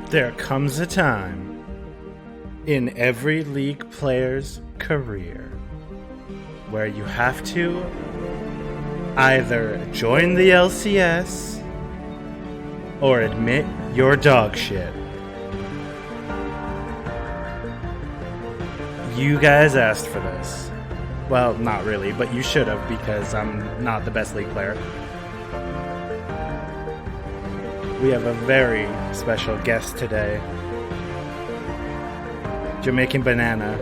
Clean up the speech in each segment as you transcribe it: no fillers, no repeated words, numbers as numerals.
There comes a time in every League player's career where you have to either join the LCS or admit your dog shit. You guys asked for this. Well, not really, but you should have, because I'm not the best League player. We have a very special guest today. Jamican Banana,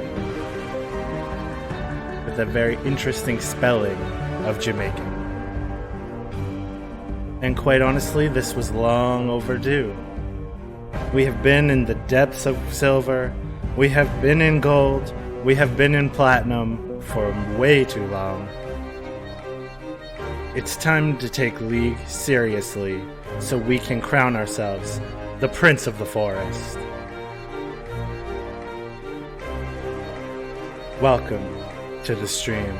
with a very interesting spelling of Jamaican. And quite honestly, this was long overdue. We have been in the depths of silver, we have been in gold, we have been in platinum for way too long. It's time to take League seriously so we can crown ourselves the Prince of the Forest. Welcome to the stream.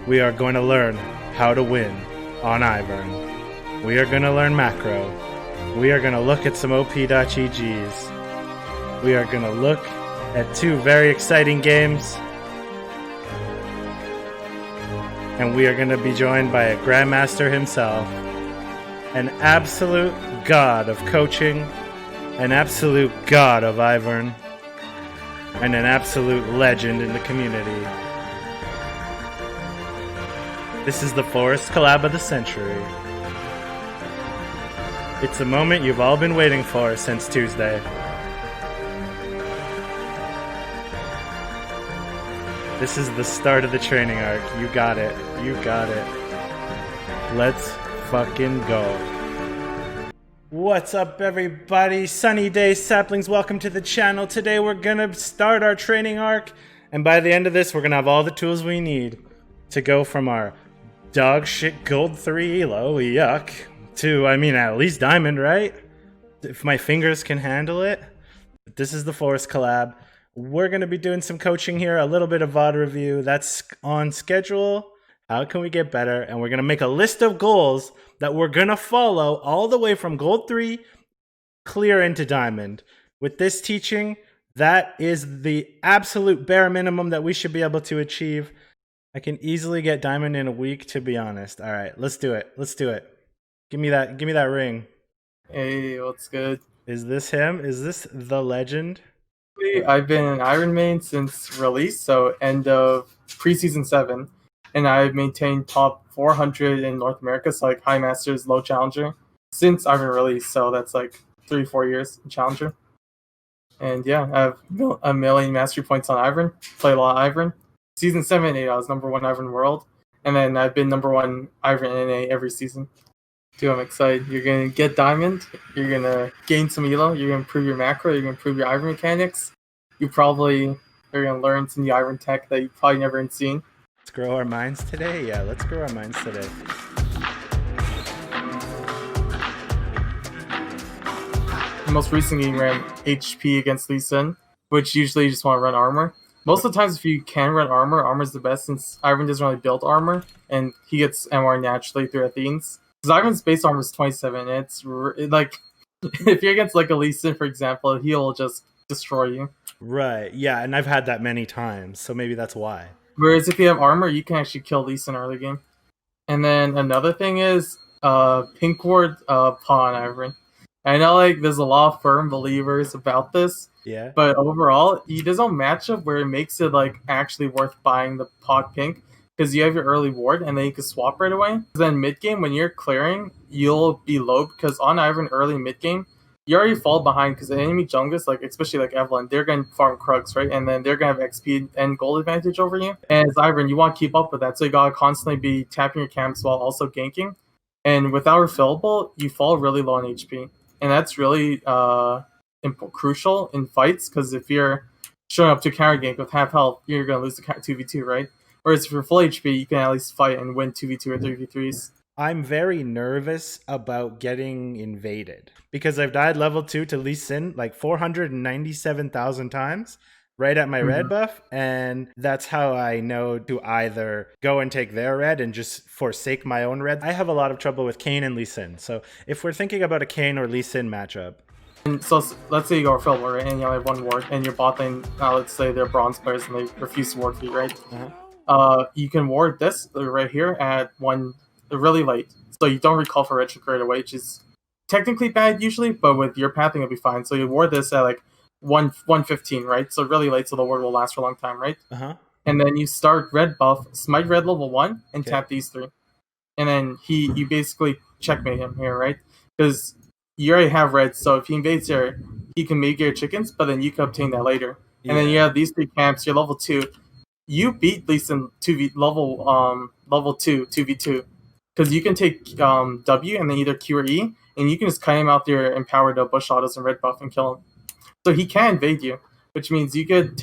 We are going to learn how to win on Ivern. We are going to learn macro. We are going to look at some OP.GGs. We are going to look at two very exciting games. And we are going to be joined by a Grandmaster himself, an absolute god of coaching, an absolute god of Ivern, and an absolute legend in the community. This is the Forest Collab of the Century. It's a moment you've all been waiting for since Tuesday. This is the start of the training arc. You got it. You got it. Let's fucking go. What's up, everybody? Sunny day, Saplings. Welcome to the channel. Today we're gonna start our training arc, and by the end of this, we're gonna have all the tools we need to go from our dog shit gold 3 elo, yuck, to, I mean, at least diamond, right? If my fingers can handle it. This is the Forest Collab. We're going to be doing some coaching here, a little bit of VOD review. That's on schedule. How can we get better? And we're going to make a list of goals that we're going to follow all the way from gold 3 clear into diamond. With this teaching, that is the absolute bare minimum that we should be able to achieve. I can easily get diamond in a week, to be honest. All right, let's do it. Let's do it. Give me that ring. Hey, what's good? Is this him? Is this the legend? I've been an Iron main since release, so end of preseason 7, and I've maintained top 400 in North America, so like high masters, low challenger, since Iron release, so that's like 3-4 years in challenger. And yeah, I have a million mastery points on Ivern, play a lot of Ivern. Season 7 and 8, I was number 1 Ivern world, and then I've been number 1 Ivern NA every season. Dude, I'm excited. You're going to get diamond, you're going to gain some elo, you're going to improve your macro, you're going to improve your Ivern mechanics. You probably are going to learn some new Ivern tech that you've probably never seen. Let's grow our minds today? Yeah, let's grow our minds today. Most recently, you ran HP against Lee Sin, which usually you just want to run armor. Most of the times, if you can run armor, armor's the best since Ivern doesn't really build armor, and he gets MR naturally through Athenes. Because Ivern's base armor is 27, and it's like, if you're against like a Lee Sin, for example, he'll just destroy you. Right, yeah, and I've had that many times, so maybe that's why. Whereas if you have armor, you can actually kill Lee Sin early game. And then another thing is Pink Ward pawn Ivern. I know like there's a lot of firm believers about this. Yeah. But overall, he does a matchup where it makes it like actually worth buying the pot pink because you have your early ward and then you can swap right away. Then mid game when you're clearing, you'll be low because on Ivern early mid game, you already fall behind because the enemy jungles, like especially like Evelyn, they're going to farm Krugs, right? And then they're going to have XP and gold advantage over you. And as Ivern, you want to keep up with that, so you got to constantly be tapping your camps while also ganking. And without refillable, you fall really low on HP. And that's really crucial in fights because if you're showing up to counter gank with half health, you're going to lose the 2v2, right? Whereas if you're full HP, you can at least fight and win 2v2 or 3v3s. I'm very nervous about getting invaded because I've died level 2 to Lee Sin like 497,000 times. right at my red Mhm. buff, and that's how I know to either go and take their red and just forsake my own red. I have a lot of trouble with Kayn and Lee Sin, so if we're thinking about a Kayn or Lee Sin matchup, And so let's say you go fill ward, right, and you only have one ward, and your bot lane, let's say they're bronze players and they refuse to ward for you, right? You can ward this right here at one really late, so you don't recall for Retrick right away, which is technically bad usually, but with your pathing it'll be fine. So you ward this at like 1:15, right? So really late, so the ward will last for a long time, right? And then you start red buff, smite red level 1, and tap these 3. And then you basically checkmate him here, right? Because you already have red, so if he invades here, he can make your chickens, but then you can obtain that later. And then you have these 3 camps, you're level 2. You beat Lee Sin 2v level 2 2v2 because you can take W and then either Q or E, and you can just cut him out there, empowered bush autos and red buff and kill him. So he can invade you, which means you could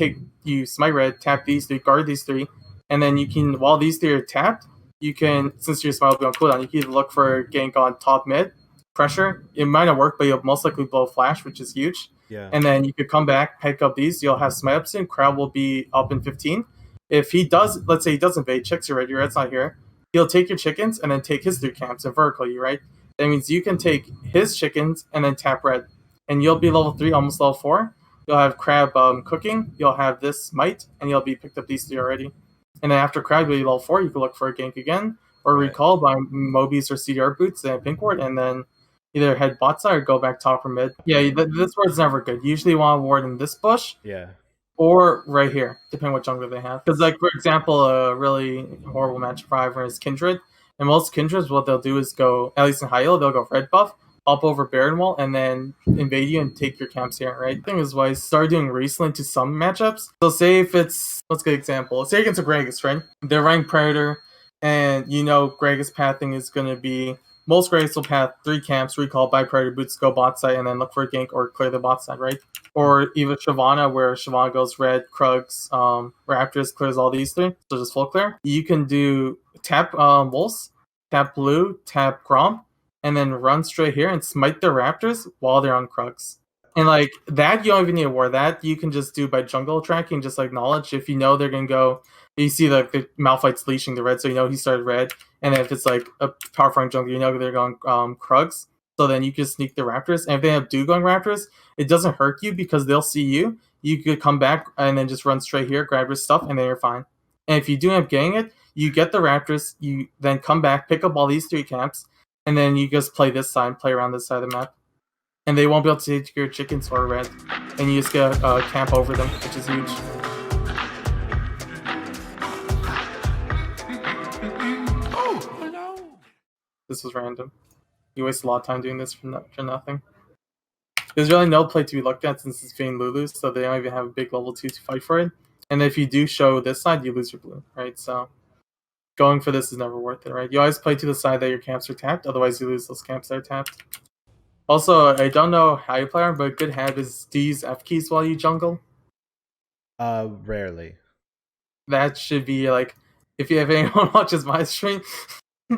smite red, tap these 3, guard these 3, and then you can, while these 3 are tapped, you can, since your smite will be on cooldown, you can look for gank on top mid, pressure. It might not work, but you'll most likely blow flash, which is huge. And then you could come back, pick up these, you'll have smite up soon, crowd will be up in 15. If he does, let's say he does invade, checks your red, your red's not here, he'll take your chickens and then take his 3 camps and vertical you, right? That means you can take his chickens and then tap red. And you'll be level 3, almost level 4. You'll have crab cooking, you'll have this smite, and you'll be picked up these 3 already. And then after crab, you'll be level 4, you can look for a gank again, or recall by Mobies or CDR boots and pink ward, and then either head bot side or go back top or mid. Yeah, this ward's never good. You usually want to ward in this bush. Or right here, depending what jungler they have. Because, like, for example, a really horrible match for Ivern is Kindred. And most Kindreds, what they'll do is go, at least in high elo, they'll go red buff, up over Baron Wall, and then invade you and take your camps here, right? The thing is what I started doing recently to some matchups. So say if it's, let's get an example. Say against a Gragas, right? They're running Predator, and you know Gragas pathing is going to be, most Gragas will path 3 camps, recall by Predator boots, go bot side, and then look for a gank or clear the bot side, right? Or even Shyvana, where Shyvana goes red, Krugs, Raptors, clears all these 3, so just full clear. You can do tap Wolves, tap Blue, tap Grom, and then run straight here and smite the Raptors while they're on Krugs. And like that, you don't even need a war. That you can just do by jungle tracking, just like knowledge. If you know they're gonna go, you see like the Malphite's leashing the red, so you know he started red. And then if it's like a power front jungle, you know they're going Krugs. So then you can sneak the Raptors. And if they have going Raptors, it doesn't hurt you because they'll see you. You could come back and then just run straight here, grab your stuff, and then you're fine. And if you do end up getting it, you get the Raptors. You then come back, pick up all these 3 camps, and then you just play this side, play around this side of the map. And they won't be able to take your chickens or red. And you just get a camp over them, which is huge. This was random. You waste a lot of time doing this for nothing. There's really no play to be looked at since it's being Lulu, so they don't even have a big level 2 to fight for it. And if you do show this side, you lose your blue, right? So going for this is never worth it, right? You always play to the side that your camps are tapped, otherwise you lose those camps that are tapped. Also, I don't know how you play, but a good habit is do you use F keys while you jungle? Rarely. That should be like, if anyone watches my stream,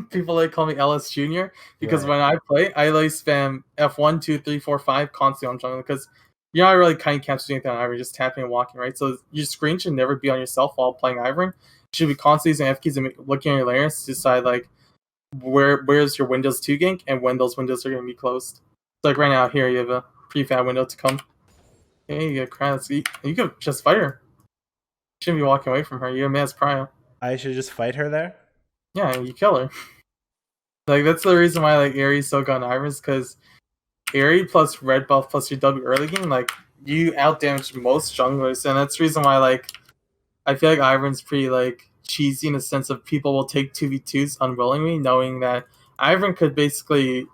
people like call me LS Junior because when I play, I like spam F1, 2, 3, 4, 5 constantly on jungle because you're not really kind of capturing anything on Ivern, just tapping and walking, right? So your screen should never be on yourself while playing Ivern. You should be constantly using F keys and looking at your layers to decide like where's your Windows 2 gank and when those windows are going to be closed. So like right now here you have a prefab window to come. Hey, you get crowds. You can just fight her. You shouldn't be walking away from her. You have Mass Prio. I should just fight her there? Yeah, you kill her. Like that's the reason why like Aries so good on Iverns, because Aerie plus red buff plus your W early game, like you outdamage most junglers, and that's the reason why like I feel like Ivern's pretty like cheesy in the sense of people will take 2v2s unwillingly, knowing that Ivern could basically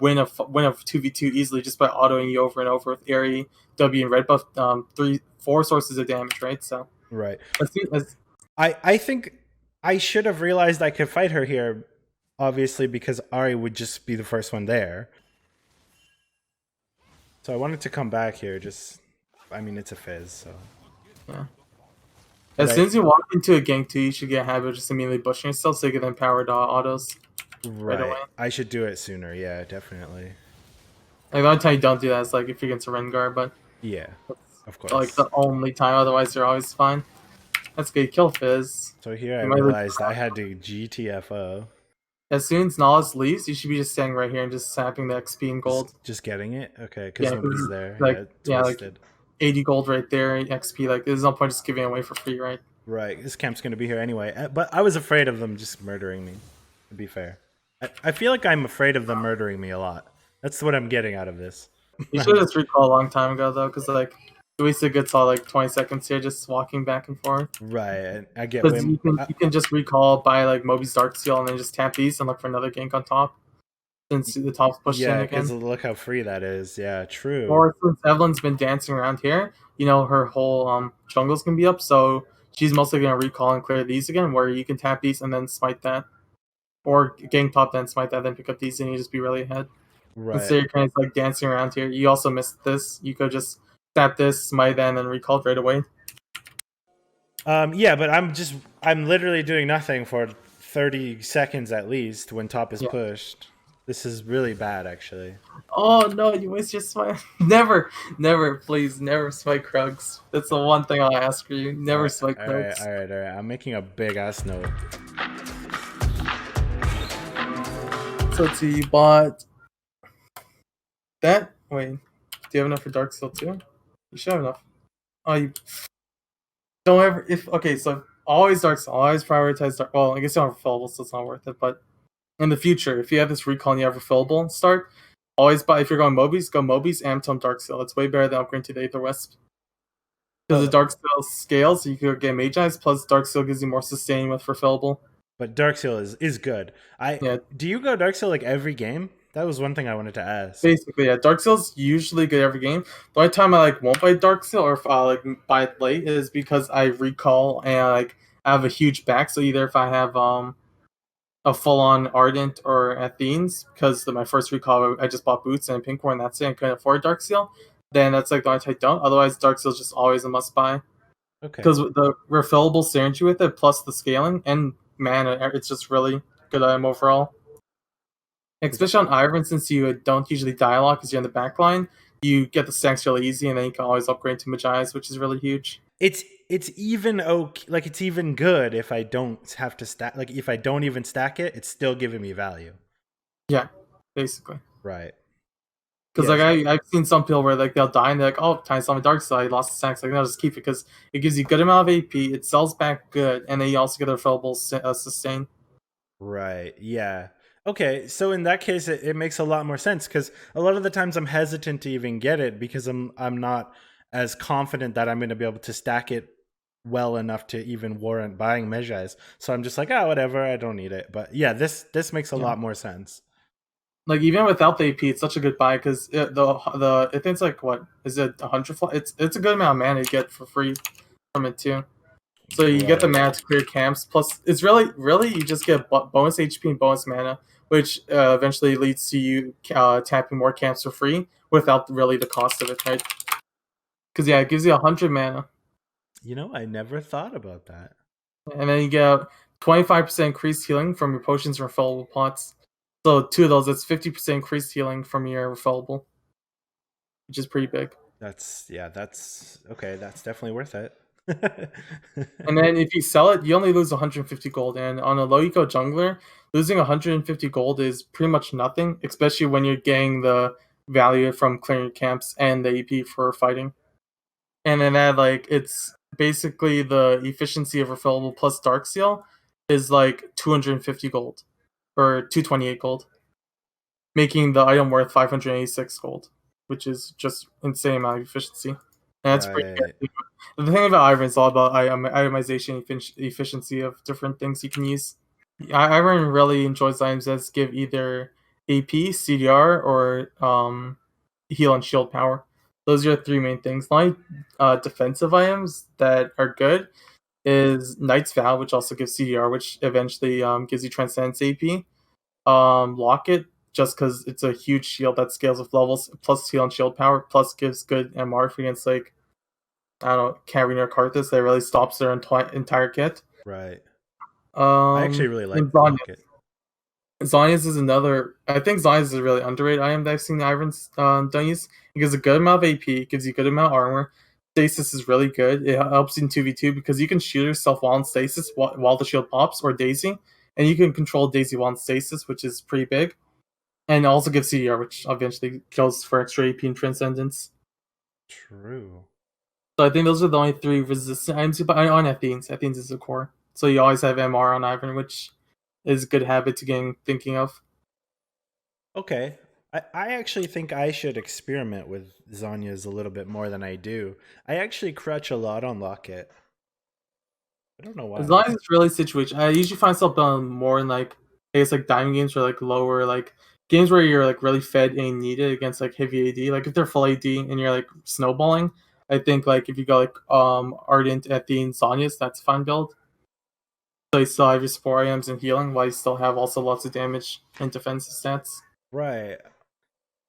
win a 2v2 easily just by autoing you over and over with Aerie, W, and red buff, 4 sources of damage, right? So right. I think I should have realized I could fight her here, obviously, because Ahri would just be the first one there. So I wanted to come back here. I mean, it's a fizz, so yeah. As soon as you walk into a gank too, you should get a habit of just immediately bushing yourself so you get them powered autos. Right away. I should do it sooner. Yeah, definitely. Like the only time you don't do that is like if you're against a Rengar, but yeah. Of Like course. the only time. Otherwise, you're always fine. That's good. Kill Fizz. So here I You might lose. realized I had to GTFO. As soon as Nollis leaves, you should be just standing right here and just sapping the XP and gold. Just getting it? Okay, because Yeah, nobody's because there. like Yeah, yeah, like twisted. 80 gold right there, XP. Like there's no point just giving it away for free, right? Right, this camp's gonna be here anyway. But I was afraid of them just murdering me, to be fair. I feel like I'm afraid of them murdering me a lot. That's what I'm getting out of this. You should just recall a long time ago though, because like you wasted a good solid like 20 seconds here just walking back and forth. Right, I get Because way. you can just recall by like Moby's Dark Seal and then just tap these and look for another gank on top. Since the top's pushed in Yeah, because again. look how free that is. Yeah, true. Or since Evelyn's been dancing around here, you know, her whole jungle's gonna be up, so she's mostly gonna recall and clear these again, where you can tap these and then smite that. Or gang top then smite that, then pick up these and you just be really ahead. Right. Instead you're kind of like dancing around here. You also missed this. You could just tap this, smite that, and then recall right away. Yeah, but I'm literally doing nothing for 30 seconds at least when top is Yeah. pushed. This is really bad, actually. Oh no, you waste your smite. Never, please, never smite Krugs. That's the one thing I'll ask for you. Never smite All right, Krugs. all right, all right. I'm making a big ass note. So let's see, you bought that? Wait, do you have enough for Dark Seal too? You should have enough. Oh, you don't ever, so always Dark Seal, always prioritize Dark, well, I guess you don't have refillable, so it's not worth it, but in the future, if you have this recall and you have refillable start, always buy, if you're going Mobies, go Mobies, Amtone, Dark Seal. It's way better than upgrading to the Aether Wisp. Because the Dark Seal scales, so you could get Mage Eyes, plus Dark Seal gives you more sustain with refillable. But Dark Seal is good. Yeah. Do you go Dark Seal like every game? That was one thing I wanted to ask. Basically, yeah. Dark Seal's usually good every game. The only time I like won't buy Dark Seal or if I like buy it late is because I recall and like I have a huge back. So either if I have a full on Ardent or Athenes, because my first recall I just bought boots and pink one, that's it, and couldn't afford Dark Seal, then that's like the only time I don't. Otherwise, Dark Seal's just always a must buy. Okay. Because the refillable synergy with it, plus the scaling and mana, it's just really good item overall. Especially on Ivern, since you don't usually dialogue because you're in the back line, you get the stacks really easy, and then you can always upgrade to Magi's, which is really huge. It's even okay, like it's even good if I don't have to stack. Like if I don't even stack it, it's still giving me value. Yeah, basically. Right. Because Yes. like I've seen some people where like they'll die and they're like, oh, time on my dark side, lost the stacks. Like no, just keep it because it gives you good amount of AP, it sells back good, and then you also get a refillable sustain. Right. Yeah. Okay. So in that case, it makes a lot more sense because a lot of the times I'm hesitant to even get it because I'm not as confident that I'm going to be able to stack it well enough to even warrant buying Mejais. So I'm just like, oh, whatever. I don't need it. But yeah, this makes a lot more sense. Like even without the AP, it's such a good buy because I think it's like what is it 100? It's a good amount of mana you get for free from it too. So you get the mana to clear camps. Plus, it's really you just get bonus HP and bonus mana, which eventually leads to you tapping more camps for free without really the cost of it, right? Because yeah, it gives you 100 mana. You know, I never thought about that. And then you get 25% increased healing from your potions and refillable pots. So two of those, that's 50% increased healing from your refillable, which is pretty big. That's okay. That's definitely worth it. And then if you sell it, you only lose 150 gold. And on a low eco jungler, losing 150 gold is pretty much nothing, especially when you're getting the value from clearing camps and the EP for fighting. And then that it's basically the efficiency of refillable plus dark seal is like 250 gold or 228 gold, making the item worth 586 gold, which is just insane amount of efficiency. And that's pretty good. The thing about Ivern is all about itemization efficiency of different things you can use. Ivern really enjoys items that give either AP, CDR, or heal and shield power. Those are the three main things. The only defensive items that are good is Knight's Vow, which also gives CDR, which eventually gives you Transcendence AP. Locket, just because it's a huge shield that scales with levels, plus heal and shield power, plus gives good MR against like I don't know, carrying or Karthus that really stops their entire kit. Right. I actually really like Locket. Zonia's is another. I think Zonia's is a really underrated item that I've seen the Iverns done use. It gives a good amount of AP, gives you a good amount of armor, stasis is really good. It helps in 2v2 because you can shield yourself while in stasis while the shield pops, or Daisy, and you can control Daisy while in stasis, which is pretty big. And it also gives CDR, which eventually kills for extra AP and Transcendence. True. So I think those are the only 3 resistant items. But on Athenes is the core. So you always have MR on Ivern, which is a good habit to getting thinking of. Okay. I actually think I should experiment with Zanya's a little bit more than I do. I actually crutch a lot on Locket. I don't know why. As long as it's really situation, I usually find myself more in like I guess like diamond games or like lower like games where you're like really fed and needed against like heavy AD. Like if they're full AD and you're like snowballing, I think like if you go like Ardent, Athene, Sonya's, that's a fun build. So you still have your support items and healing, while you still have also lots of damage and defensive stats. Right.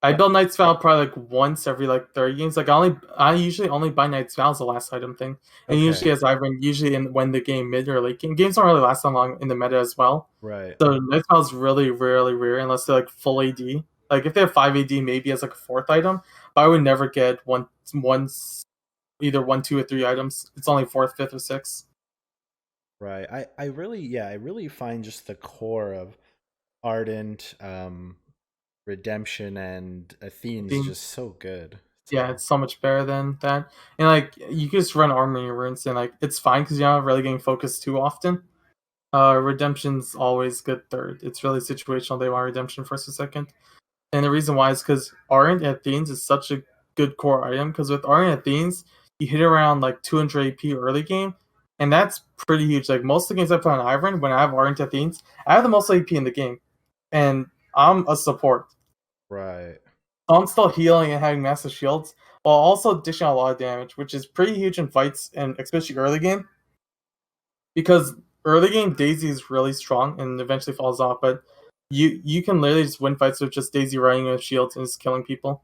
I build Knight's Vow probably like once every like 30 games. Like I usually only buy Knight's Vow as the last item thing. And Okay. usually as Ivern, usually when the game mid or late game. Games don't really last that long in the meta as well. Right. So Knight's Vow is really rarely rare unless they're like full AD. Like if they have 5 AD maybe as like a 4th item. But I would never get either 1, 2, or 3 items. It's only 4th, 5th, or 6th. Right. I really find just the core of Ardent, Redemption, and Athene's just so good. Yeah, it's so much better than that. And like you can just run armor in your runes and like it's fine because you're not really getting focused too often. Redemption's always good 3rd. It's really situational. They want redemption 1st or 2nd. And the reason why is because Ardent Athenes is such a good core item, because with Ardent Athenes, you hit around like 200 AP early game, and that's pretty huge. Like most of the games I play on Ivern, when I have Ardent Athenes, I have the most AP in the game. And I'm a support. Right. So I'm still healing and having massive shields, while also dishing out a lot of damage, which is pretty huge in fights, and especially early game. Because early game Daisy is really strong and eventually falls off, but you can literally just win fights with just Daisy running with shields and just killing people.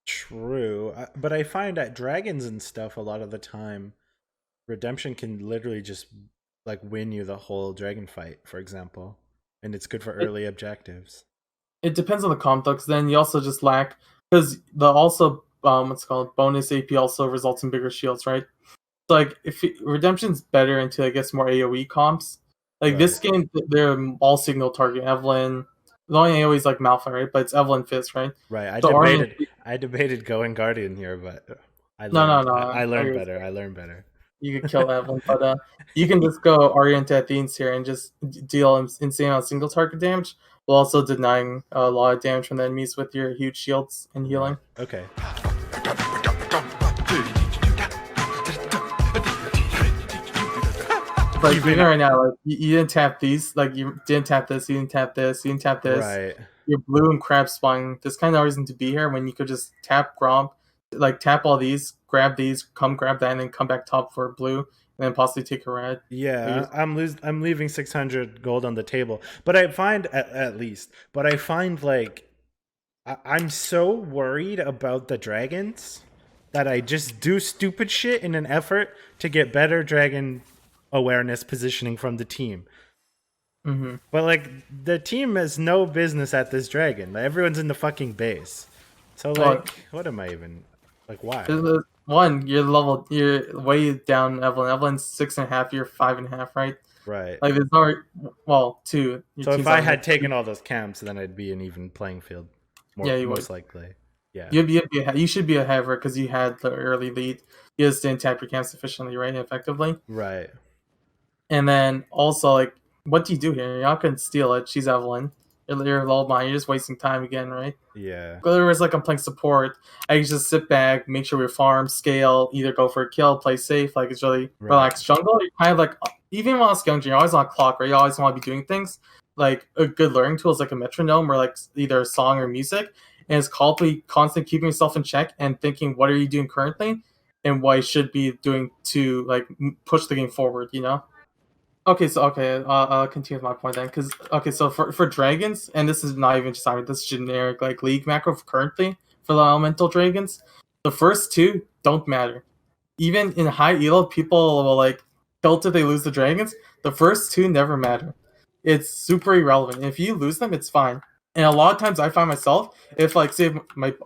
True. But I find at dragons and stuff a lot of the time, Redemption can literally just like win you the whole dragon fight, for example. And it's good for early objectives. It depends on the comp though, because then you also just lack, because the also what's it called, bonus AP also results in bigger shields, right? So like if Redemption's better into I guess more AoE comps. Like Right. this game, they're all single target. Evelyn, the only AoE is like Malphite, right? But it's Evelyn Fizz, right? Right. So I debated going Guardian here, but no. I learned Okay, better. I learned better. you could kill Evelyn, but you can just go Orient at Athenes here and just deal insane amount of single target damage, while also denying a lot of damage from the enemies with your huge shields and healing. Right. Okay. Like even right now, like you didn't tap these, like you didn't tap this, you didn't tap this, you didn't tap this. Right. You're blue and crab spawning. There's kind of no reason to be here when you could just tap Gromp, like tap all these, grab these, come grab that, and then come back top for blue, and then possibly take a red. Yeah, I'm leaving 600 gold on the table. But I find at least, but I find like I'm so worried about the dragons that I just do stupid shit in an effort to get better dragon awareness positioning from the team. Mm-hmm. But like the team has no business at this dragon. Like, everyone's in the fucking base. So like, what am I even like? Why? One, you're way down Evelyn. Evelyn's 6.5, you're 5.5, right? Right. Like there's no 2. So if I had taken all those camps, then I'd be an even playing field. Most likely. Yeah. You should be ahead because you had the early lead. You just didn't tap your camp sufficiently, right? Effectively. Right. And then also, like, what do you do here? You're not going to steal it. She's Evelyn. You're lullaby. You're just wasting time again, right? Yeah. Whereas, like, I'm playing support, I can just sit back, make sure we farm, scale, either go for a kill, play safe. Like, it's really relaxed. Jungle, you're kind of like, even while scaling, you're always on a clock, right? You always want to be doing things. Like, a good learning tool is like a metronome or, like, either a song or music. And it's constantly keeping yourself in check and thinking, what are you doing currently? And what you should be doing to, like, push the game forward, you know? Okay, I'll continue with my point then. So for dragons, and this is not even just this is generic like league macro currently for the elemental dragons. The first 2 don't matter. Even in high elo, people will like tilt if they lose the dragons. The first 2 never matter. It's super irrelevant. If you lose them, it's fine. And a lot of times I find myself, if like say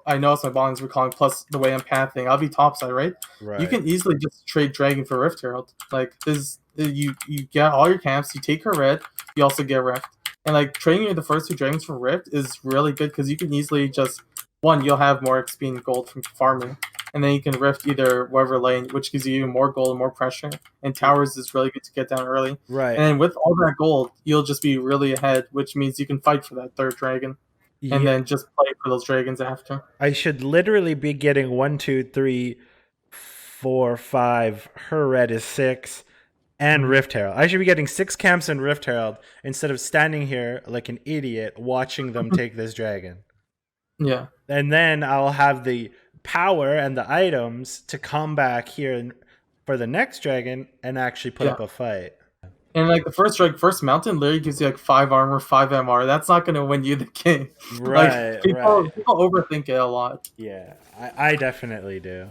I notice my bond's recalling plus the way I'm pathing, I'll be topside, right? You Right. can easily just trade Dragon for Rift Herald. Like this, you get all your camps, you take her red, you also get Rift. And like trading the first two dragons for Rift is really good because you can easily just you'll have more XP and gold from farming, and then you can Rift either whatever lane, which gives you even more gold and more pressure. And towers is really good to get down early. Right. And then with all that gold, you'll just be really ahead, which means you can fight for that third dragon, and Yeah. then just play for those dragons after. I should literally be getting 1, 2, 3, 4, 5. Her red is 6. And Rift Herald. I should be getting 6 camps and Rift Herald instead of standing here like an idiot watching them take this dragon. Yeah. And then I'll have the power and the items to come back here for the next dragon and actually put up a fight. And like the first mountain literally gives you like 5 armor, 5 MR. That's not going to win you the game. Right, like people overthink it a lot. Yeah, I definitely do.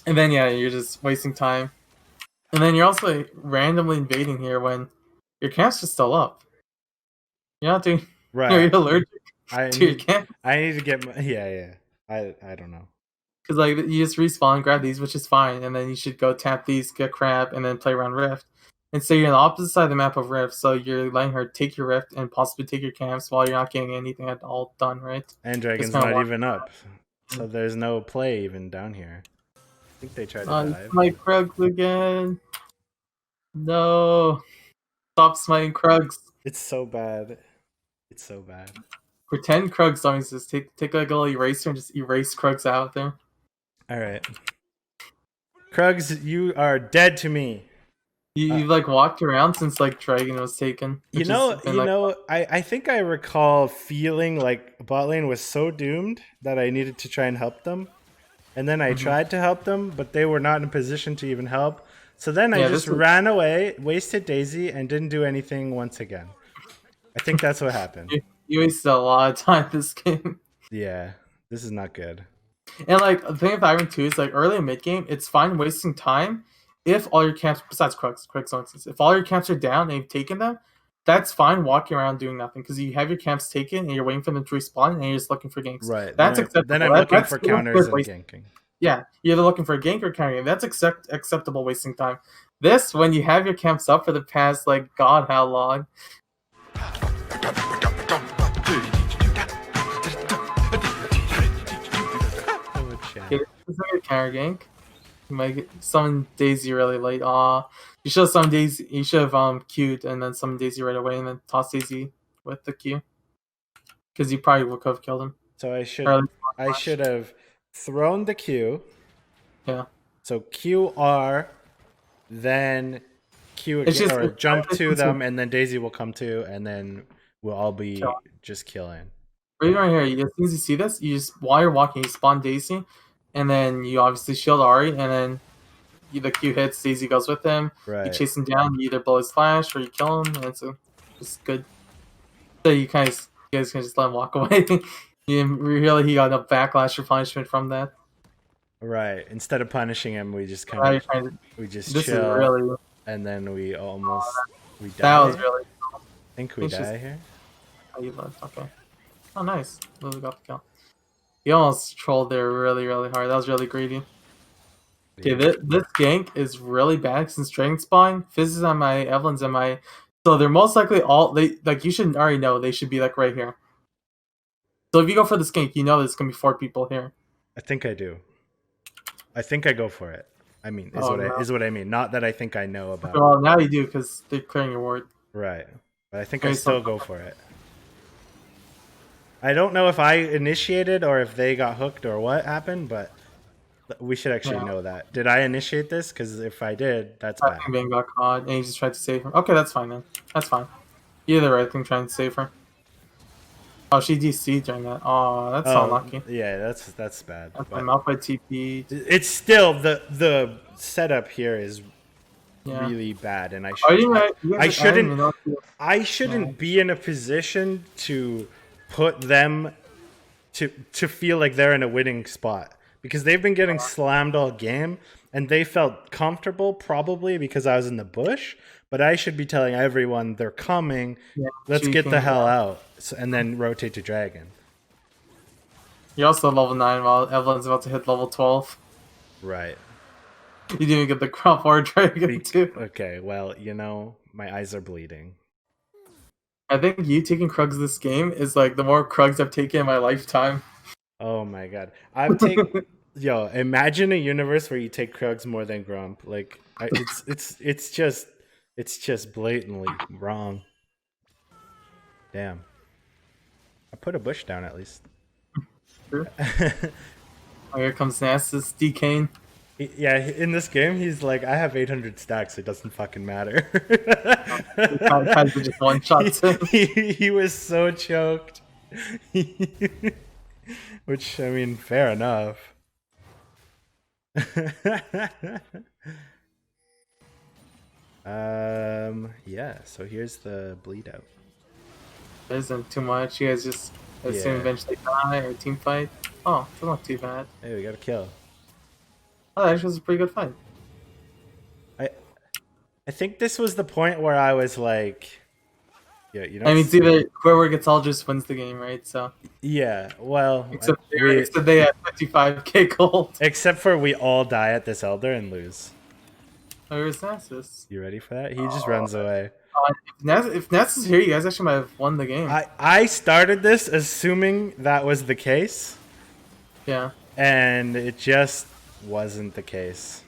And then you're just wasting time. And then you're also randomly invading here when your camp's just still up. You're not doing. Right. You're allergic to your camp. I need to get my. Yeah. I don't know. Because like you just respawn, grab these, which is fine, and then you should go tap these, get crab, and then play around Rift. And so you're on the opposite side of the map of Rift, so you're letting her take your Rift and possibly take your camps while you're not getting anything at all done, right? And Dragon's not even up, so there's no play even down here. I think they tried to dive. My Krugs again. No. Stop smiting Krugs. It's so bad. It's so bad. Pretend Krugs don't exist. Take like a little eraser and just erase Krugs out there. Alright. Krugs, you are dead to me. You've like walked around since like Dragon was taken. I think I recall feeling like bot lane was so doomed that I needed to try and help them. And then I tried to help them, but they were not in a position to even help. So then I just ran away, wasted Daisy, and didn't do anything once again. I think that's what happened. You wasted a lot of time this game. Yeah, this is not good. And like the thing with Ivern 2 is like early and mid game, it's fine wasting time if all your camps, besides Krugs, if all your camps are down and you've taken them, that's fine walking around doing nothing because you have your camps taken and you're waiting for them to respawn and you're just looking for ganks. Right. That's acceptable. Then I'm looking for counters and ganking. Yeah, you're either looking for a gank or countering. That's acceptable wasting time. This, when you have your camps up for the past, like, God, how long? Okay, this is like a counter gank. You might get summon Daisy really late. You should have summoned Daisy. You should have queued and then summoned Daisy right away and then toss Daisy with the Q. Because you probably would have killed him. So I should have thrown the Q. Yeah. So QR, then Q again, or jump to them, and then Daisy will come to, and then we'll all be just killing. Right here, as soon as you see this, you just while you're walking, you spawn Daisy, and then you obviously shield Ari, and then the Q hits, Daisy goes with him. Right. You chase him down, you either blow his flash or you kill him, and it's just good. So you guys can just let him walk away. He got no backlash or punishment from that. Right. Instead of punishing him, we just chill, and then we die. That was really cool. I think we die here. Oh, you left. Okay. Oh, nice. Lily got the kill. He almost trolled there really, really hard. That was really greedy. Okay, this gank is really bad since Dragon Spawn. Fizz is on my, Evelyn's on my. So they're most likely you should already know they should be like right here. So if you go for this gank, you know there's gonna be 4 people here. I think I do. I think I go for it. I mean, is what I mean. Not that I think I know about. Well, now you do because they're clearing your ward. Right, but I think I still go for it. I don't know if I initiated or if they got hooked or what happened, but we should actually know that. Did I initiate this? Because if I did, that's bad. Bang got caught, and he just tried to save her. Okay, that's fine then. That's fine. You did the right thing trying to save her. Oh, she DC'd during that. Oh, that's unlucky. Yeah, that's bad. I'm out by TP. It's still the setup here is really bad, and I shouldn't be in a position to put them to feel like they're in a winning spot because they've been getting slammed all game and they felt comfortable probably because I was in the bush, but I should be telling everyone they're coming. Yeah, Let's get the Jamican, hell out, and then rotate to dragon. You're also level 9 while Evelyn's about to hit level 12. Right. You didn't even get the crop war dragon too. Okay, well, my eyes are bleeding. I think you taking Krugs this game is like the more Krugs I've taken in my lifetime. Oh my god. I've taken yo, imagine a universe where you take Krugs more than Grump. Like it's just blatantly wrong. Damn. I put a bush down at least. True. Oh, here comes Nasus DKing. Yeah, in this game, he's like, I have 800 stacks. It doesn't fucking matter. Kind of just one shots him. He was so choked. Which, I mean, fair enough. Yeah, so here's the bleed out. There isn't too much. You guys just assume eventually die or team fight. Oh, that's not too bad. Hey, we got a kill. Oh, that actually was a pretty good fight. I think this was the point where I was like, yeah, I mean, it's either whoever gets all just wins the game, right? So yeah, well, except they have 55k gold. Except for we all die at this Elder and lose. Where's Nasus? You ready for that? He just runs away. If Nasus is here, you guys actually might have won the game. I started this assuming that was the case. Yeah. And it just wasn't the case.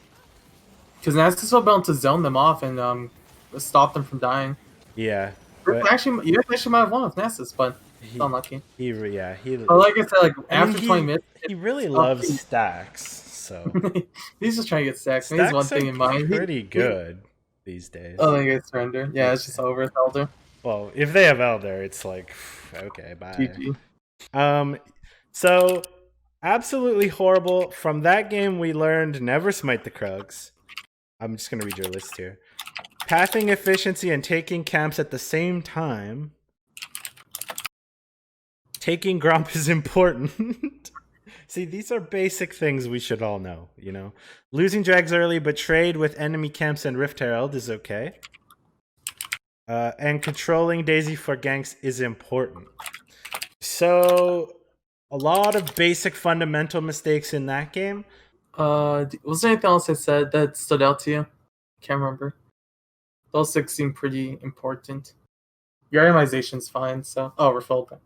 Because Nasus will be able to zone them off and stop them from dying. Yeah. You guys actually might have won with Nasus, but unlucky. But like I said, after 20 minutes, he really loves stacks. So he's just trying to get stacks. He has one thing in mind. Pretty good these days. Oh, they get surrender. Yeah, it's just over with Elder. Well, if they have Elder, it's like okay, bye. GG. So absolutely horrible. From that game, we learned never smite the Krugs. I'm just gonna read your list here. Pathing efficiency and taking camps at the same time. Taking Grump is important. See, these are basic things we should all know, Losing drags early, but trade with enemy camps and Rift Herald is okay. And controlling Daisy for ganks is important. So, a lot of basic fundamental mistakes in that game. Was there anything else I said that stood out to you? Can't remember. Those 6 seem pretty important. Your itemization's fine, so... Oh, refillable.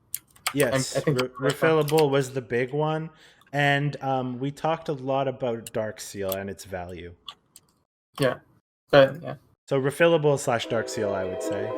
Yes, I think refillable was the big one. And we talked a lot about Dark Seal and its value. Yeah. But, yeah. So refillable / Dark Seal, I would say.